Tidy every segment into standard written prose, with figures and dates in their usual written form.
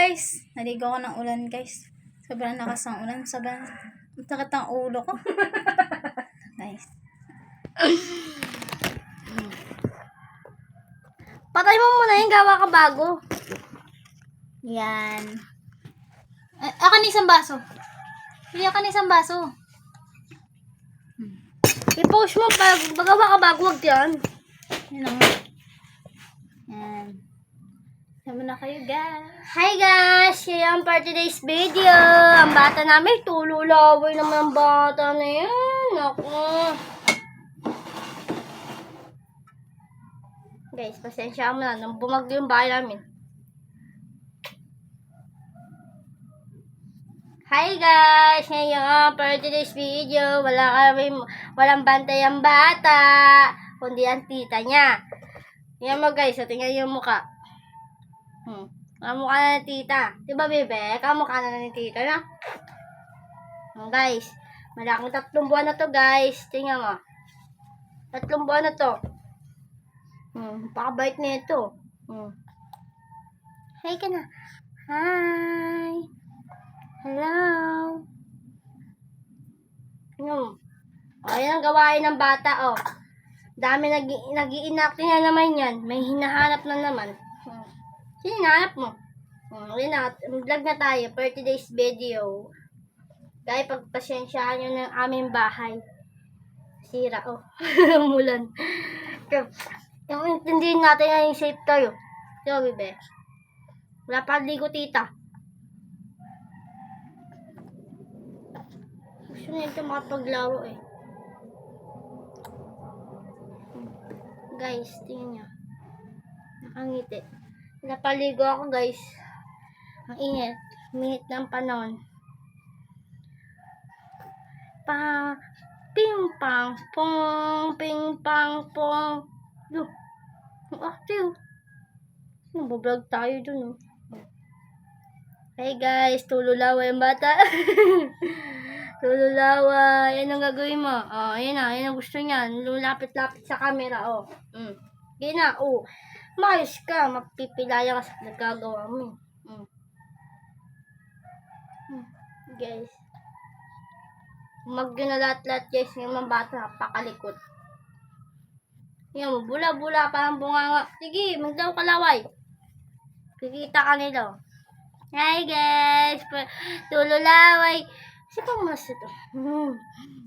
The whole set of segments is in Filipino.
guys. Naligo ko ng ulan guys. Sobrang lakas ng ulan. Sobrang sakit ang ulo ko. Guys. Patay mo muna yung gawa ka bago. Yan. Akan isang baso. Pili akan isang baso. I-post mo gawa ka bago, wag yan. Yan ang. Yan. Sama na kayo guys. Hi guys! Kaya for today's video. Ang bata namin, tululaway naman ang bata na yan. Ako. Guys, pasensya mo na. Nung bumagyo yung bahay namin. Hi guys! Ngayon, for today's video, walang bantay ang bata, kundi ang tita niya. Tingnan mo guys, tingnan yung mukha. Kamukha na ng tita. Diba bebe? Kamukha na ng tita na. Guys, malaking 3 buwan na to guys. Tingnan mo. 3 buwan na to. Pakabait na ito. Hi ka na. Hi. Hello. Ayan ang gawain ng bata, oh. Dami nag-i-enact na naman yan. May hinahanap na naman. Sino hinahanap mo? Vlog na tayo. 30 days video. Dahil pagpasensyahan nyo ng aming bahay. Sira, oh. Mulan. Yung intindihin natin na yung safe tayo. Diba, bebe? Wala pa ligo, tita. Gusto na ito makapaglaro, eh. Guys, tingnan nyo. Nakangiti. Napaligo ako, guys. Ang init. Minit ng panahon. Ping pang pong, ping pang pong. Look. Ang active. Nabablog tayo dun, oh. Hey guys, tululawa yung bata. Tululawa. Yan ang gagawin mo. Oh, ayan na. Ayan ang gusto niya. Lulapit-lapit sa camera, oh. Yan na, oh. Mayos ka. Mapipilaya ka sa nagagawa mo. Guys. Magyo na lahat-lahat guys. Yung mga bata, napakalikot. Yan mo, bula-bula pa ang bunganga. Sige, magdaw kalaway. Kikita ka nila. Hi guys! Tululaway. Si pang mas ito.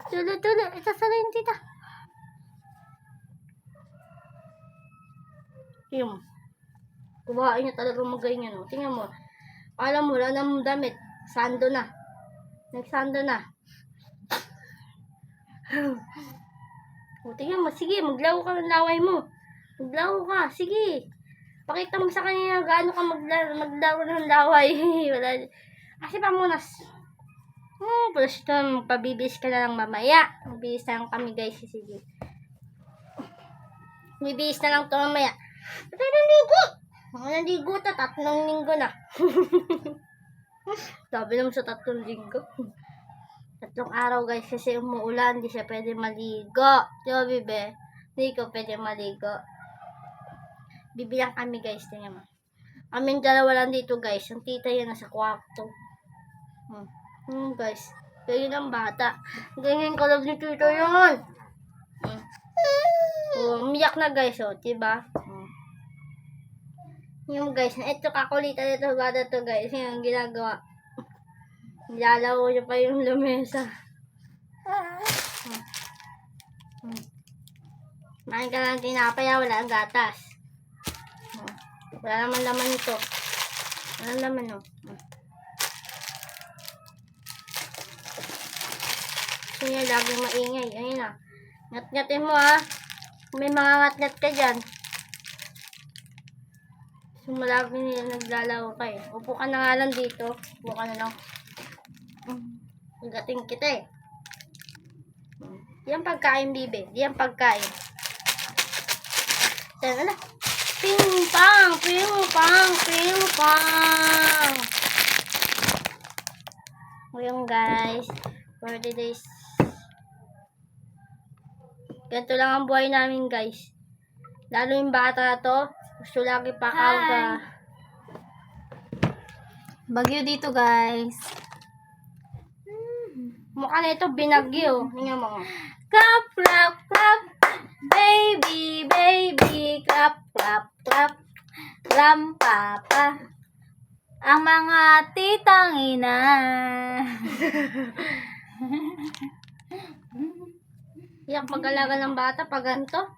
Tulo. Ito sa rin, tita. Yung. Kubahain niya talaga magaling yan. Tingnan mo. Alam mo, wala namang damit. Sando na. Nagsando na. Tingnan mo. Sige, maglaw ka ng laway mo. Maglaw ka. Sige. Pakita mo sa kanya gaano ka maglaw ng laway. Wala. Kasi pamunas. Plus ito, magpabibis ka na lang mamaya. Magbibis na lang kami guys. Sige. Bibis na lang ito mamaya. Ito yung ligo. Naligo ito. 3 linggo na. Sabi naman sa 3 linggo. 3 araw guys. Kasi umuulan. Hindi siya pwede maligo. Diba, bibe? Hindi ko pwede maligo. Bibilang kami guys. Tingnan mo. Kaming dalawa lang dito guys. Ang tita yan nasa kwarto. Guys. Ganyan ang bata. Ganyan ka lang ni tita yan. Umiyak na guys. Diba? Yung guys. Ito kakulitan ito bata to guys. Yung ginagawa. Nilalaw niya pa yung lamesa. Main ka lang tinapay. Wala ang gatas. Wala naman laman ito. Wala naman, oh. Gusto niya laging maingay. Ayun na. Ngat-ngatin mo, ha. May mga ngat-ngat ka dyan. So, malagi nila naglalaw ka, eh. Upo ka na nga lang dito. Upo ka na lang. Gating kita, eh. Di ang pagkain, bibe. Di ang pagkain. Sana na. Ping pang, ping pang, ping pang. Ngayon guys, 40 days. Ganito lang ang buhay namin guys. Lalo yung bata to, gusto lagi pa kaga. Bagyo dito, guys. Mukha na ito binagyo. Tingnan mo. Clap, clap, clap. Baby, baby, clap, clap, clap. Lampapa. Ang mga titang ina. Iyak pag-alaga ng bata pag ganito.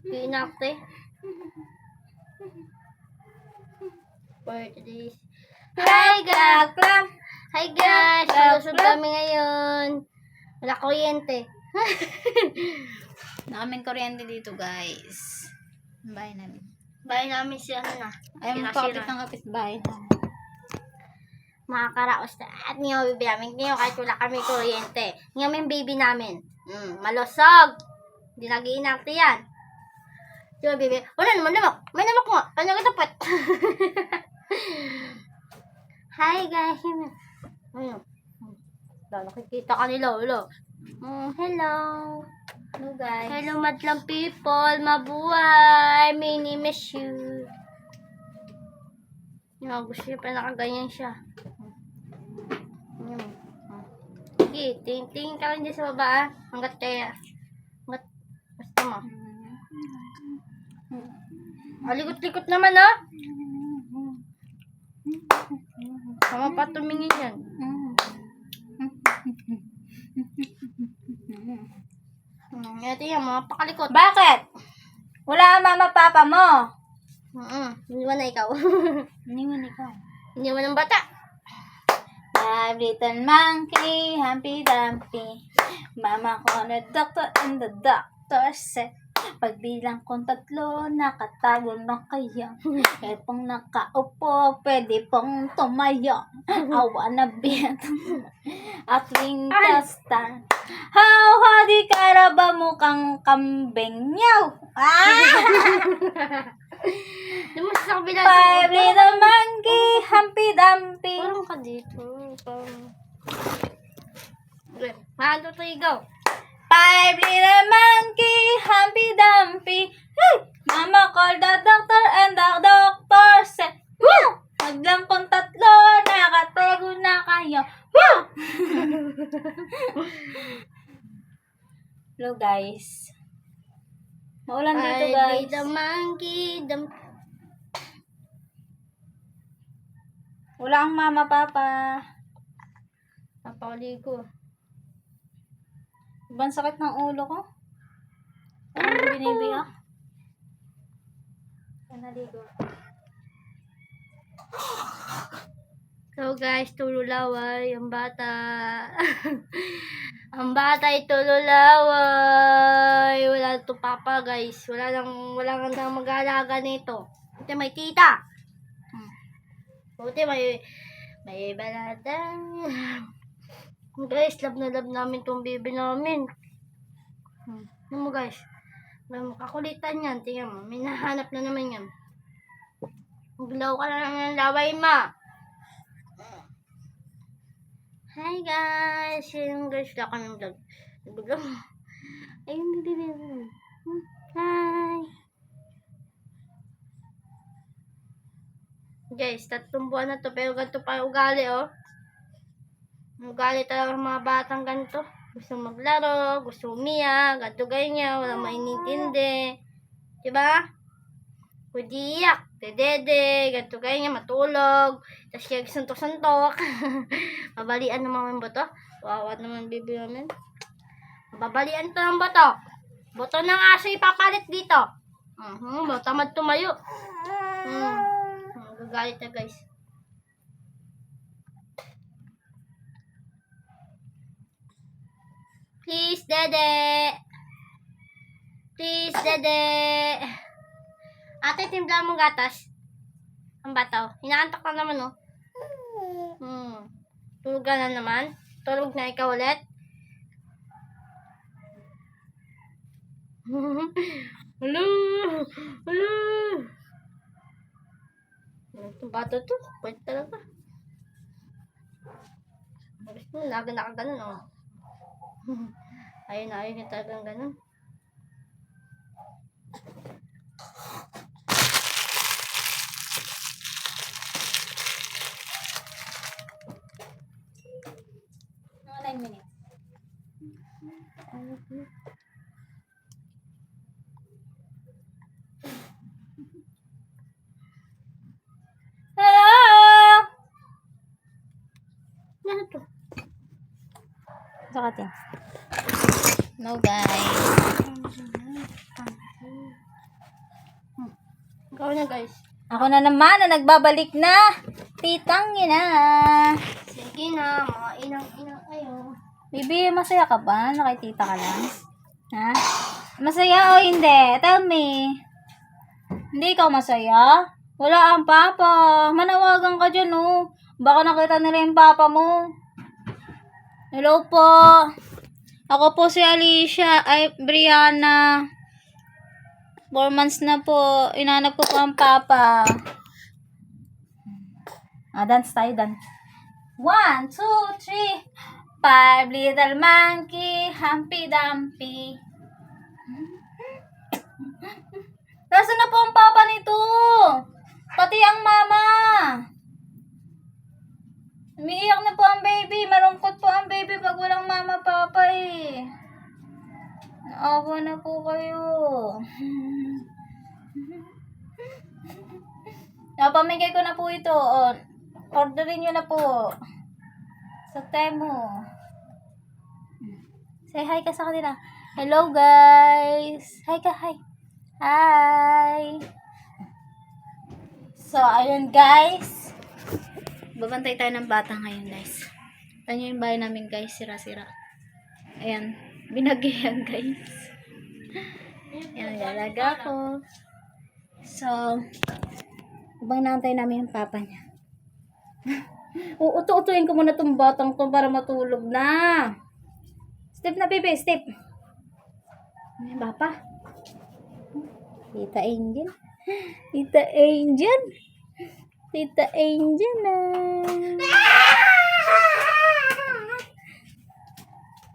Pinakte. Birthdays. Hi guys! Clap, clap. Hi guys! Malusog kami ngayon. Wala kuryente. Nakaming kuryente dito, guys. Bahay namin. Bahay namin si ano na. Ayaw mo Sira-sira. pakapit ng kapitbahay namin. Mga karaos na at ngayon baby namin. Ngayon kahit wala kami kuryente. Ngayon yung baby namin. Malusog. Hindi nag-iinakti yan. Diba baby? Wala naman namak. May namak nga. Paano ka tapat? Hi guys. Ayun. Nakikita ka nila. Hello. Hello. Hello, guys. Hello madlang people. Mabuhay. Mini miss you. Yung gusto niya pa nakaganyan siya. Sige, tingin ka lang dyan sa baba ah. Hanggat kaya. Hanggat gusto mo. Likot-likot naman ah. Sama pa tumingin yan. Ito yan, mga pakalikot. Bakit? Wala ang mama papa mo. Iniwan na ikaw. Iniwan ikaw. Iniwan ng bata. Five little monkey, Humpty Dumpty. Mama ko na doctor and the doctor said, pagbilang kong 3, nakatago na kayo. Etong nakaupo, pwede pong tumayo. I wanna be a twinkle star. Howdy ka na ba mukhang kambing niyaw? Doon mo sa kabila. Five little monkey, Humpty Dumpty. Parang ka dito. Okay. 1, 2, 3, go. Five little monkey, Humpty Dumpty. Hey! Mama called the doctor and the doctor said, wow! Maglang kong 3, nakatago na kayo. Wow! Hello guys. Maulan dito guys. The monkey, Wala ang mama papa. Napakaligo. Ibang sakit ng ulo ko. Ano binibiyak? Naligo. So guys, tululaway ang bata. Ang bata ay tululaway. Wala to papa guys. Wala nang mag-aalaga nito. Buti may tita. Buti may balada. Guys, love na love namin tong baby namin. Ano mo guys? May makakulitan yan. Tingnan mo. May nahanap na naman yan. Maglaw ka na ng laway ma. Hi guys! Yung guys, wala kami vlog. Nagbablog. Ayun, hindi. Hi! Guys, 3 buwan na to, pero ganito pa yung ugali, oh. Ugali talaga ng mga batang ganito. Gusto maglaro, gusto umiyak, ganito ganyan, walang mainintindi. Diba? Pwede iyak, dedede, ganito ganyan, matulog. Tapos kaya suntok-suntok. Mabalian naman yung boto. Wawa naman baby namin. Mababalian to ng boto. Boto ng aso ipapalit dito. Tamad tumayo. Gagalit na guys. Please, dede. Please, dede. Ate, timpla mong gatas. Ang bataw. Hinaantak na naman, oh. Tulog ka na naman. Tulog na ikaw ulit. Hello! Hello! Itong bata to. Pwede talaga. Laga na ka ganun, oh. Ayun na, ayun yung talagang ganun. ano to? Sakatin. No, guys. Ikaw na guys. Ako na naman na nagbabalik na. Titang ina. Sige na, mga inang-inang kayo. Bibi, masaya ka ba? Nakitita ka lang? Ha? Masaya o hindi? Tell me. Hindi ikaw masaya? Wala ang papa. Manawagan ka dyan, oh. Baka nakita nila yung papa mo. Hello po. Ako po si Alicia. Ay, Brianna. 4 months na po. Inanap ko po ang papa. Dance tayo, dance. 1, 2, 3. 5 little monkey, Humpty Dumpty. Nasaan na po ang papa nito? Pati ang mama. Umiiyak na po ang baby. Malungkot po ang baby pag walang mama papa eh. Naawa na po kayo. Napamigay ko na po ito. Orderin nyo na po. Sa Temu. Say hi ka sa kanila. Hello guys. Hi ka, hi. Hi. So, ayun guys. Babantay tayo ng bata ngayon guys. Ito yung bahay namin guys. Sira-sira. Ayan. Binagyan guys. Ayan, lalaga ko. So, habang naantay namin yung papa niya. Uto-utuin ko muna itong batang to para matulog na. Step na, baby. Step. Ano yung papa? Tita Angel. Tita Angel. Tita Angel na.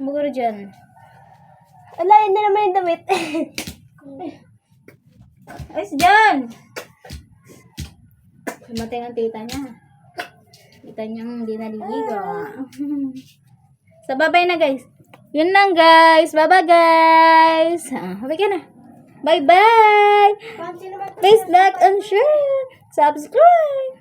Maguro dyan. Ala, yun na naman yung damit. Ayos dyan. Sumatay ng tita niya. Tita niyang hindi naliligo. So, bye-bye na guys. Yun lang guys. Bye-bye guys. Bye ka na. Bye-bye. Please like and share. Subscribe.